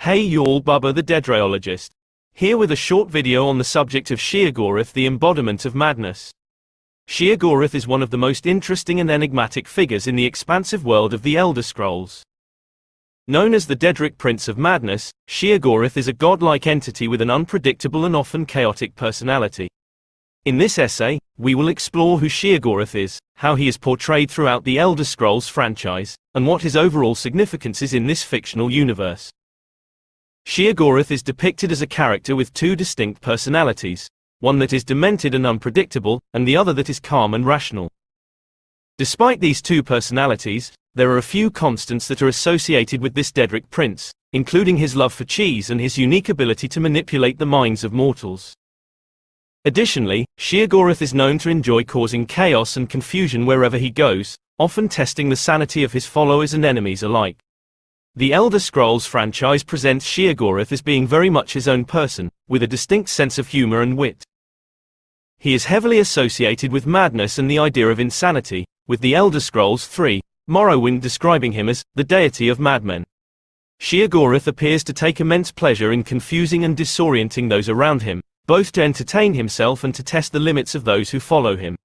Hey y'all, Bubba the Deadrayologist. Here with a short video on the subject of Sheogorath, the embodiment of madness. Sheogorath is one of the most interesting and enigmatic figures in the expansive world of the Elder Scrolls. Known as the Daedric Prince of Madness, Sheogorath is a godlike entity with an unpredictable and often chaotic personality. In this essay, we will explore who Sheogorath is, how he is portrayed throughout the Elder Scrolls franchise, and what his overall significance is in this fictional universe. Sheogorath is depicted as a character with two distinct personalities, one that is demented and unpredictable, and the other that is calm and rational. Despite these two personalities, there are a few constants that are associated with this Daedric prince, including his love for cheese and his unique ability to manipulate the minds of mortals. Additionally, Sheogorath is known to enjoy causing chaos and confusion wherever he goes, often testing the sanity of his followers and enemies alike. The Elder Scrolls franchise presents Sheogorath as being very much his own person, with a distinct sense of humor and wit. He is heavily associated with madness and the idea of insanity, with the Elder Scrolls 3, Morrowind describing him as the deity of madmen. Sheogorath appears to take immense pleasure in confusing and disorienting those around him, both to entertain himself and to test the limits of those who follow him.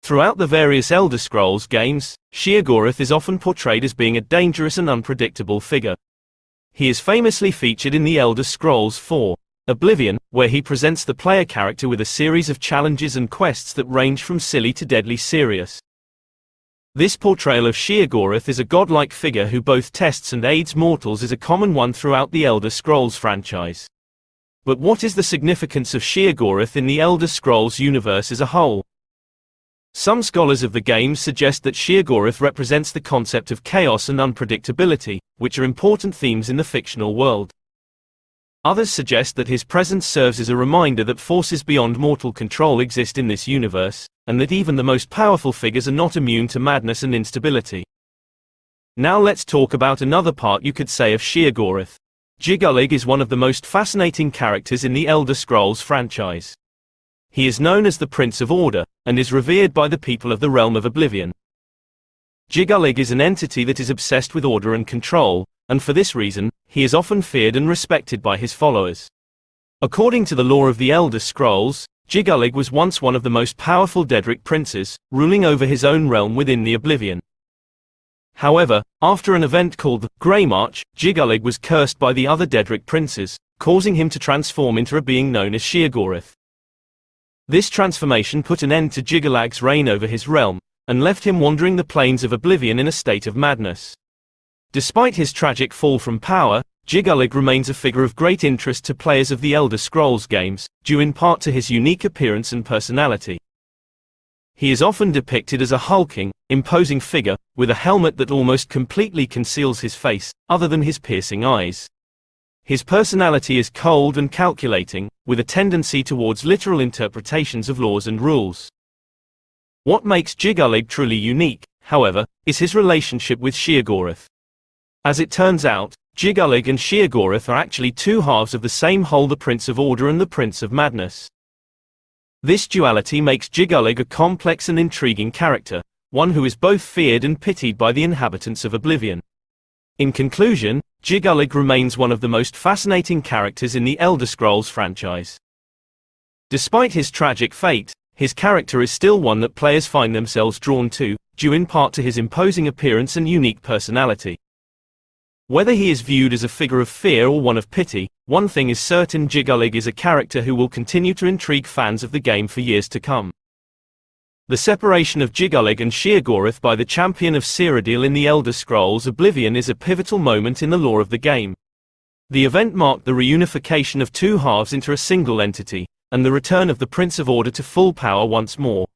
Throughout the various Elder Scrolls games, Sheogorath is often portrayed as being a dangerous and unpredictable figure. He is famously featured in the Elder Scrolls 4, Oblivion, where he presents the player character with a series of challenges and quests that range from silly to deadly serious. This portrayal of Sheogorath as a godlike figure who both tests and aids mortals is a common one throughout the Elder Scrolls franchise. But what is the significance of Sheogorath in the Elder Scrolls universe as a whole? Some scholars of the game suggest that Sheogorath represents the concept of chaos and unpredictability, which are important themes in the fictional world. Others suggest that his presence serves as a reminder that forces beyond mortal control exist in this universe, and that even the most powerful figures are not immune to madness and instability. Now let's talk about another part you could say of Sheogorath. Jigulig is one of the most fascinating characters in the Elder Scrolls franchise. He is known as the Prince of Order, and is revered by the people of the realm of Oblivion. Jigulig is an entity that is obsessed with order and control, and for this reason, he is often feared and respected by his followers. According to the lore of the Elder Scrolls, Jigulig was once one of the most powerful Daedric princes, ruling over his own realm within the Oblivion. However, after an event called the Grey March, Jigulig was cursed by the other Daedric princes, causing him to transform into a being known as Sheogorath. This transformation put an end to Jigulig's reign over his realm, and left him wandering the plains of Oblivion in a state of madness. Despite his tragic fall from power, Jigulig remains a figure of great interest to players of the Elder Scrolls games, due in part to his unique appearance and personality. He is often depicted as a hulking, imposing figure, with a helmet that almost completely conceals his face, other than his piercing eyes. His personality is cold and calculating, with a tendency towards literal interpretations of laws and rules. What makes Jigulig truly unique, however, is his relationship with Sheogorath. As it turns out, Jigulig and Sheogorath are actually two halves of the same whole, the Prince of Order and the Prince of Madness. This duality makes Jigulig a complex and intriguing character, one who is both feared and pitied by the inhabitants of Oblivion. In conclusion, Jigulig remains one of the most fascinating characters in the Elder Scrolls franchise. Despite his tragic fate, his character is still one that players find themselves drawn to, due in part to his imposing appearance and unique personality. Whether he is viewed as a figure of fear or one of pity, one thing is certain: Jigulig is a character who will continue to intrigue fans of the game for years to come. The separation of Jigulig and Sheogorath by the champion of Cyrodiil in the Elder Scrolls Oblivion is a pivotal moment in the lore of the game. The event marked the reunification of two halves into a single entity, and the return of the Prince of Order to full power once more.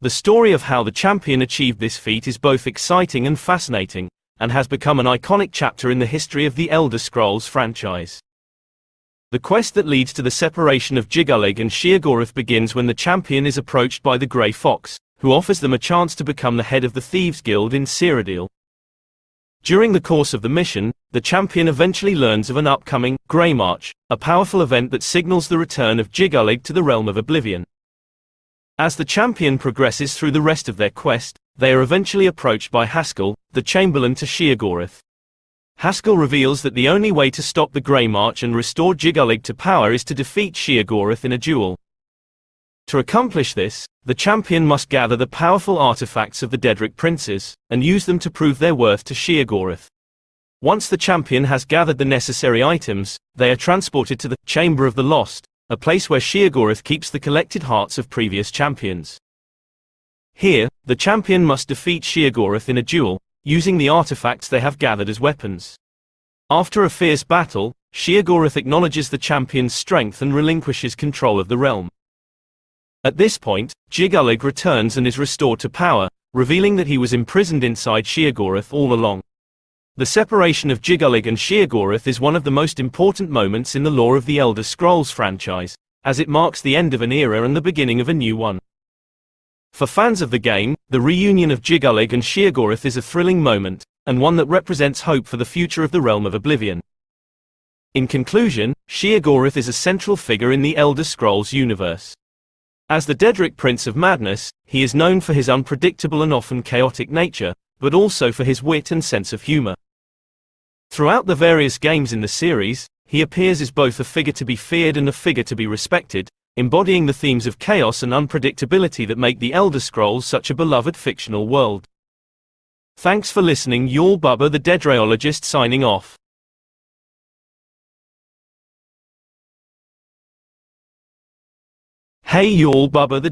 The story of how the champion achieved this feat is both exciting and fascinating, and has become an iconic chapter in the history of the Elder Scrolls franchise. The quest that leads to the separation of Jigulig and Sheogorath begins when the champion is approached by the Grey Fox, who offers them a chance to become the head of the Thieves Guild in Cyrodiil. During the course of the mission, the champion eventually learns of an upcoming Grey March, a powerful event that signals the return of Jigulig to the realm of Oblivion. As the champion progresses through the rest of their quest, they are eventually approached by Haskell, the Chamberlain to Sheogorath. Haskell reveals that the only way to stop the Grey March and restore Jigulig to power is to defeat Sheogorath in a duel. To accomplish this, the champion must gather the powerful artifacts of the Daedric princes, and use them to prove their worth to Sheogorath. Once the champion has gathered the necessary items, they are transported to the Chamber of the Lost, a place where Sheogorath keeps the collected hearts of previous champions. Here, the champion must defeat Sheogorath in a duel, using the artifacts they have gathered as weapons. After a fierce battle, Sheogorath acknowledges the champion's strength and relinquishes control of the realm. At this point, Jigulig returns and is restored to power, revealing that he was imprisoned inside Sheogorath all along. The separation of Jigulig and Sheogorath is one of the most important moments in the lore of the Elder Scrolls franchise, as it marks the end of an era and the beginning of a new one. For fans of the game, the reunion of Jigulig and Sheogorath is a thrilling moment, and one that represents hope for the future of the Realm of Oblivion. In conclusion, Sheogorath is a central figure in the Elder Scrolls universe. As the Daedric Prince of Madness, he is known for his unpredictable and often chaotic nature, but also for his wit and sense of humor. Throughout the various games in the series, he appears as both a figure to be feared and a figure to be respected, embodying the themes of chaos and unpredictability that make the Elder Scrolls such a beloved fictional world. Thanks for listening. Y'all Bubba the Daedrologist signing off. Hey y'all Bubba the